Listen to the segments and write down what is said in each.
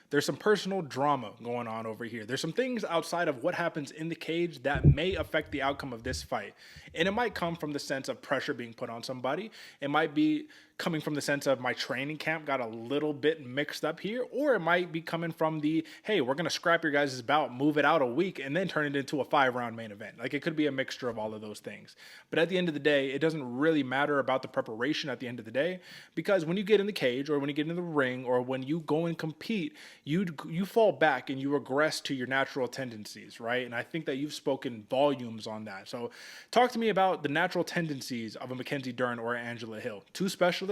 there's some personal drama going on over here. There's some things outside of what happens in the cage that may affect the outcome of this fight. And it might come from the sense of pressure being put on somebody. It might be coming from the sense of my training camp got a little bit mixed up here, or it might be coming from the, hey, we're going to scrap your guys' bout, move it out a week, and then turn it into a 5-round main event. Like, it could be a mixture of all of those things. But at the end of the day, it doesn't really matter about the preparation at the end of the day, because when you get in the cage or when you get in the ring or when you go and compete, you fall back and you regress to your natural tendencies, right? And I think that you've spoken volumes on that. So talk to me about the natural tendencies of a Mackenzie Dern or Angela Hill. Two specialists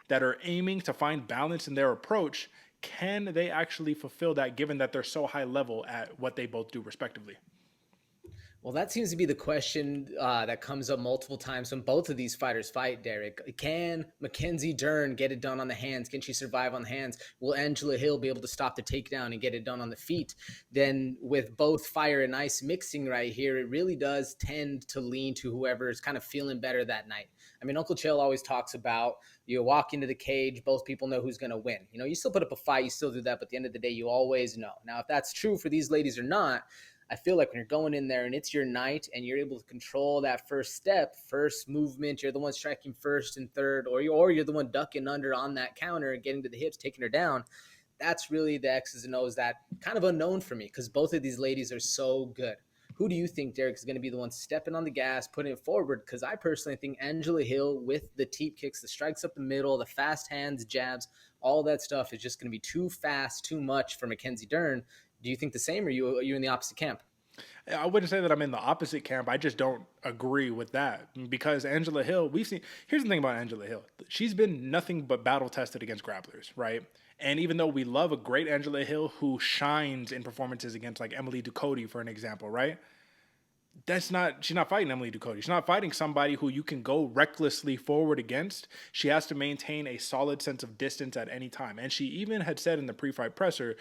that are aiming to find balance in their approach. Can they actually fulfill that given that they're so high level at what they both do respectively? Well, that seems to be the question that comes up multiple times when both of these fighters fight, Derek. Can Mackenzie Dern get it done on the hands? Can she survive on the hands? Will Angela Hill be able to stop the takedown and get it done on the feet? Then, with both fire and ice mixing right here, it really does tend to lean to whoever is kind of feeling better that night. I mean, Uncle Chill always talks about you walk into the cage, both people know who's going to win. You still put up a fight, you still do that, but at the end of the day, you always know. Now, if that's true for these ladies or not, I feel like when you're going in there and it's your night and you're able to control that first step, first movement, you're the one striking first and third, or you're the one ducking under on that counter and getting to the hips, taking her down. That's really the X's and O's that kind of unknown for me because both of these ladies are so good. Who do you think, Derek, is going to be the one stepping on the gas, putting it forward? Because I personally think Angela Hill with the teep kicks, the strikes up the middle, the fast hands, jabs, all that stuff is just going to be too fast, too much for Mackenzie Dern. Do you think the same, or are you in the opposite camp? I wouldn't say that I'm in the opposite camp. I just don't agree with that because Angela Hill, we've seen. Here's the thing about Angela Hill: she's been nothing but battle tested against grapplers, right? And even though we love a great Angela Hill who shines in performances against like Emily Ducote, for an example, right? That's not, she's not fighting Emily Ducote. She's not fighting somebody who you can go recklessly forward against. She has to maintain a solid sense of distance at any time. And she even had said in the pre-fight presser,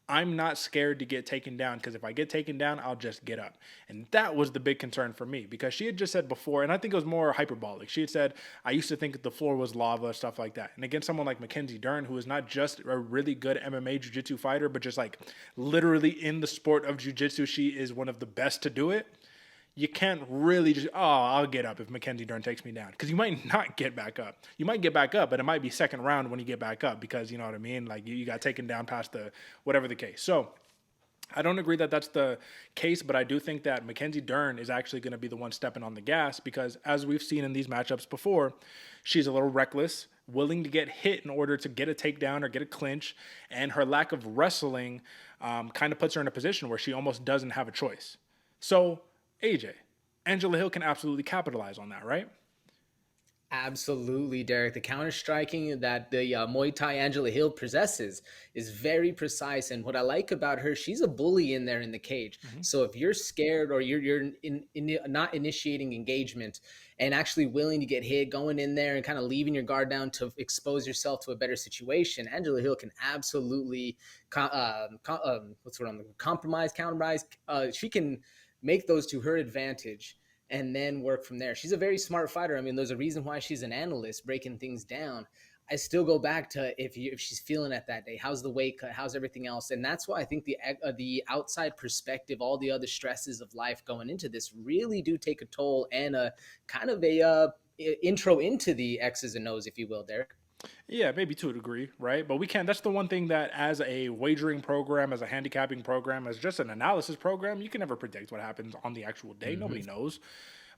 I'm not scared to get taken down because if I get taken down, I'll just get up. And that was the big concern for me because she had just said before, and I think it was more hyperbolic. She had said, I used to think the floor was lava, stuff like that. And against someone like Mackenzie Dern, who is not just a really good MMA jiu-jitsu fighter, but just like literally in the sport of jiu-jitsu, she is one of the best to do it. You can't really just, oh, I'll get up if Mackenzie Dern takes me down. Because you might not get back up. You might get back up, but it might be second round when you get back up because, you know what I mean? Like, you got taken down past the, whatever the case. So, I don't agree that that's the case, but I do think that Mackenzie Dern is actually going to be the one stepping on the gas because, as we've seen in these matchups before, she's a little reckless, willing to get hit in order to get a takedown or get a clinch, and her lack of wrestling kind of puts her in a position where she almost doesn't have a choice. So, AJ, Angela Hill can absolutely capitalize on that, right? Absolutely, Derek. The counter striking that the Muay Thai Angela Hill possesses is very precise. And what I like about her, she's a bully in there in the cage. Mm-hmm. So if you're scared or you're not initiating engagement and actually willing to get hit, going in there and kind of leaving your guard down to expose yourself to a better situation, Angela Hill can absolutely compromise, counterize. She can make those to her advantage and then work from there. She's a very smart fighter. I mean, there's a reason why she's an analyst breaking things down. I still go back to if she's feeling it that day, how's the weight cut, how's everything else, and that's why I think the outside perspective, all the other stresses of life going into this, really do take a toll and a kind of a intro into the X's and O's, if you will, Derek. Yeah, maybe to a degree, right? But we can't. That's the one thing that, as a wagering program, as a handicapping program, as just an analysis program, you can never predict what happens on the actual day. Mm-hmm. Nobody knows.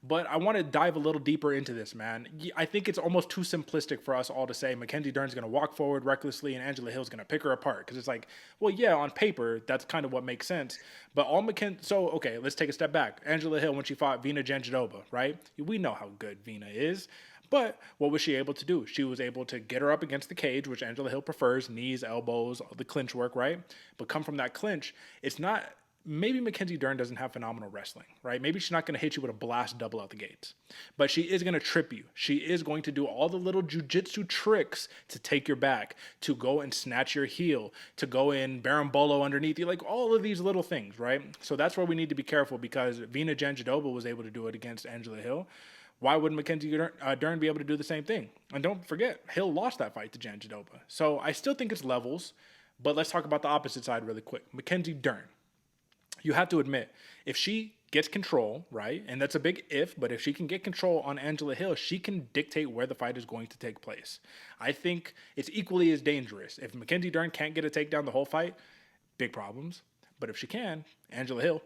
But I want to dive a little deeper into this, man. I think it's almost too simplistic for us all to say Mackenzie Dern's going to walk forward recklessly and Angela Hill's going to pick her apart. Because it's like, well, yeah, on paper, that's kind of what makes sense. But all Mackenzie... So, okay, let's take a step back. Angela Hill, when she fought Vina Jandiroba, right? We know how good Vina is. But what was she able to do? She was able to get her up against the cage, which Angela Hill prefers, knees, elbows, the clinch work, right? But come from that clinch, it's not... Maybe Mackenzie Dern doesn't have phenomenal wrestling, right? Maybe she's not going to hit you with a blast double out the gates, but she is going to trip you. She is going to do all the little jujitsu tricks to take your back, to go and snatch your heel, to go in berimbolo underneath you, like all of these little things, right? So that's where we need to be careful because Vina Jandiroba was able to do it against Angela Hill. Why wouldn't Mackenzie Dern be able to do the same thing? And don't forget, Hill lost that fight to Jandiroba. So I still think it's levels. But let's talk about the opposite side really quick. Mackenzie Dern. You have to admit, if she gets control, right, and that's a big if, but if she can get control on Angela Hill, she can dictate where the fight is going to take place. I think it's equally as dangerous. If Mackenzie Dern can't get a takedown the whole fight, big problems. But if she can, Angela Hill,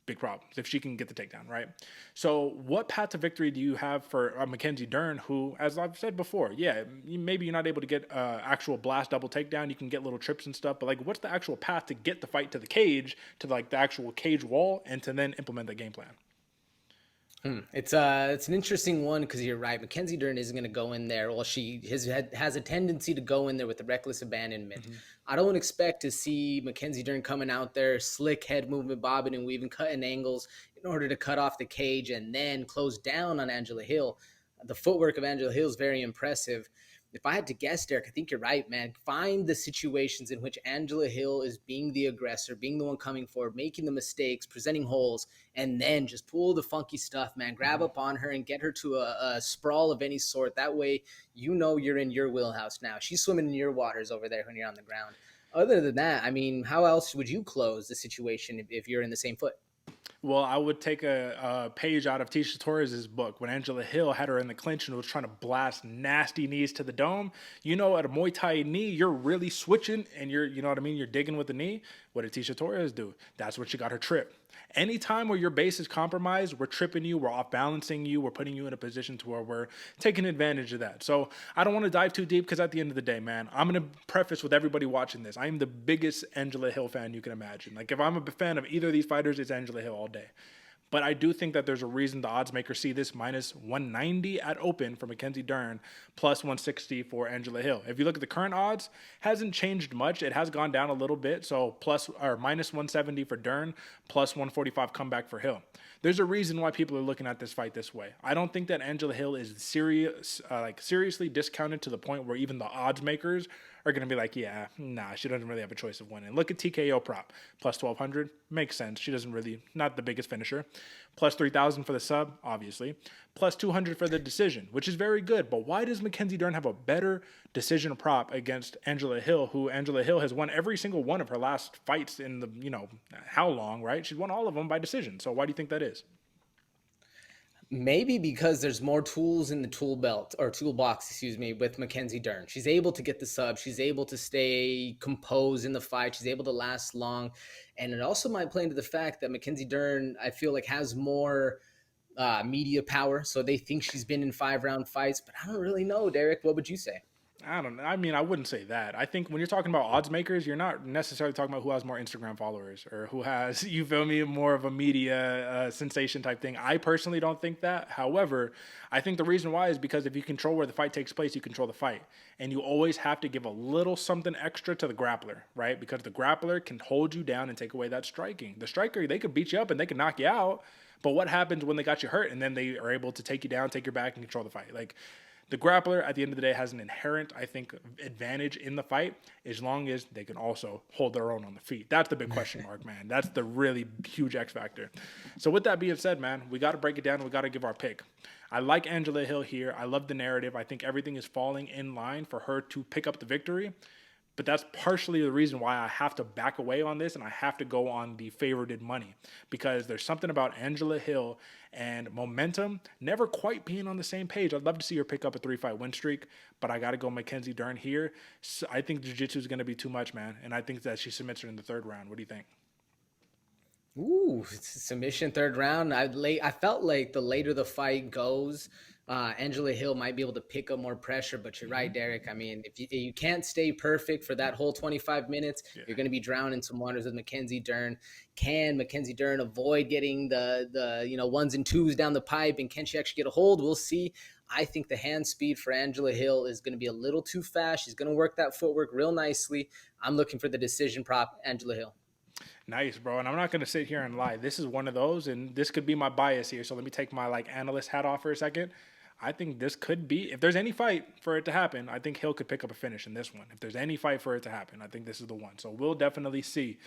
big problems if she can get the takedown, right? So, what path to victory do you have for Mackenzie Dern, who, as I've said before, yeah, maybe you're not able to get actual blast double takedown. You can get little trips and stuff, but like, what's the actual path to get the fight to the cage, to like the actual cage wall, and to then implement the game plan? It's an interesting one because you're right. Mackenzie Dern isn't going to go in there. Well, has a tendency to go in there with the reckless abandonment. I don't expect to see Mackenzie Dern coming out there, slick head movement, bobbing and weaving, cutting angles in order to cut off the cage and then close down on Angela Hill. The footwork of Angela Hill is very impressive. If I had to guess, Derek, I think you're right, man. Find the situations in which Angela Hill is being the aggressor, being the one coming forward, making the mistakes, presenting holes, and then just pull the funky stuff, man. Grab up on her and get her to a sprawl of any sort. That way, you know you're in your wheelhouse now. She's swimming in your waters over there when you're on the ground. Other than that, I mean, how else would you close the situation if you're in the same foot? Well, I would take a page out of Tisha Torres's book when Angela Hill had her in the clinch and was trying to blast nasty knees to the dome. You know, at a Muay Thai knee, you're really switching and you know what I mean? You're digging with the knee. What did Tisha Torres do? That's when she got her trip. Anytime where your base is compromised, we're tripping you, we're off balancing you, we're putting you in a position to where we're taking advantage of that. So I don't want to dive too deep because at the end of the day, man, I'm going to preface with everybody watching this. I am the biggest Angela Hill fan you can imagine. Like if I'm a fan of either of these fighters, it's Angela Hill all day. But I do think that there's a reason the odds makers see this minus 190 at open for Mackenzie Dern, plus 160 for Angela Hill. If you look at the current odds, hasn't changed much. It has gone down a little bit. So plus or minus 170 for Dern, plus 145 comeback for Hill. There's a reason why people are looking at this fight this way. I don't think that Angela Hill is seriously discounted to the point where even the odds makers are going to be like, yeah, nah, she doesn't really have a choice of winning. Look at TKO prop, plus 1,200, makes sense. She doesn't really, not the biggest finisher. Plus 3,000 for the sub, obviously. Plus 200 for the decision, which is very good. But why does Mackenzie Dern have a better decision prop against Angela Hill, who Angela Hill has won every single one of her last fights in the, how long, right? She's won all of them by decision. So why do you think that is? Maybe because there's more tools in the tool belt or toolbox, excuse me, with Mackenzie Dern. She's able to get the sub. She's able to stay composed in the fight. She's able to last long. And it also might play into the fact that Mackenzie Dern, I feel like, has more media power. So they think she's been in 5-round fights, but I don't really know, Derek. What would you say? I don't know. I mean, I wouldn't say that. I think when you're talking about odds makers, you're not necessarily talking about who has more Instagram followers or who has, you feel me, more of a media sensation type thing. I personally don't think that. However, I think the reason why is because if you control where the fight takes place, you control the fight. And you always have to give a little something extra to the grappler, right? Because the grappler can hold you down and take away that striking. The striker, they could beat you up and they can knock you out. But what happens when they got you hurt and then they are able to take you down, take your back, and control the fight? Like, the grappler, at the end of the day, has an inherent, I think, advantage in the fight as long as they can also hold their own on the feet. That's the big question mark, man. That's the really huge X factor. So with that being said, man, we got to break it down. We got to give our pick. I like Angela Hill here. I love the narrative. I think everything is falling in line for her to pick up the victory. But that's partially the reason why I have to back away on this and I have to go on the favorited money because there's something about Angela Hill and momentum never quite being on the same page. I'd love to see her pick up a 3-fight win streak, but I got to go Mackenzie Dern here. So I think jiu-jitsu is going to be too much, man. And I think that she submits her in the third round. What do you think? Ooh, submission third round. I felt like the later the fight goes, Angela Hill might be able to pick up more pressure. But you're right, Derek. I mean, if you can't stay perfect for that whole 25 minutes, you're going to be drowning some waters with Mackenzie Dern. Can Mackenzie Dern avoid getting the ones and twos down the pipe, and can she actually get a hold? We'll see. I think the hand speed for Angela Hill is going to be a little too fast. She's going to work that footwork real nicely. I'm looking for the decision prop, Angela Hill. Nice, bro. And I'm not going to sit here and lie. This is one of those, and this could be my bias here. So let me take my analyst hat off for a second. I think this could be, if there's any fight for it to happen, I think Hill could pick up a finish in this one. If there's any fight for it to happen, I think this is the one. So we'll definitely see.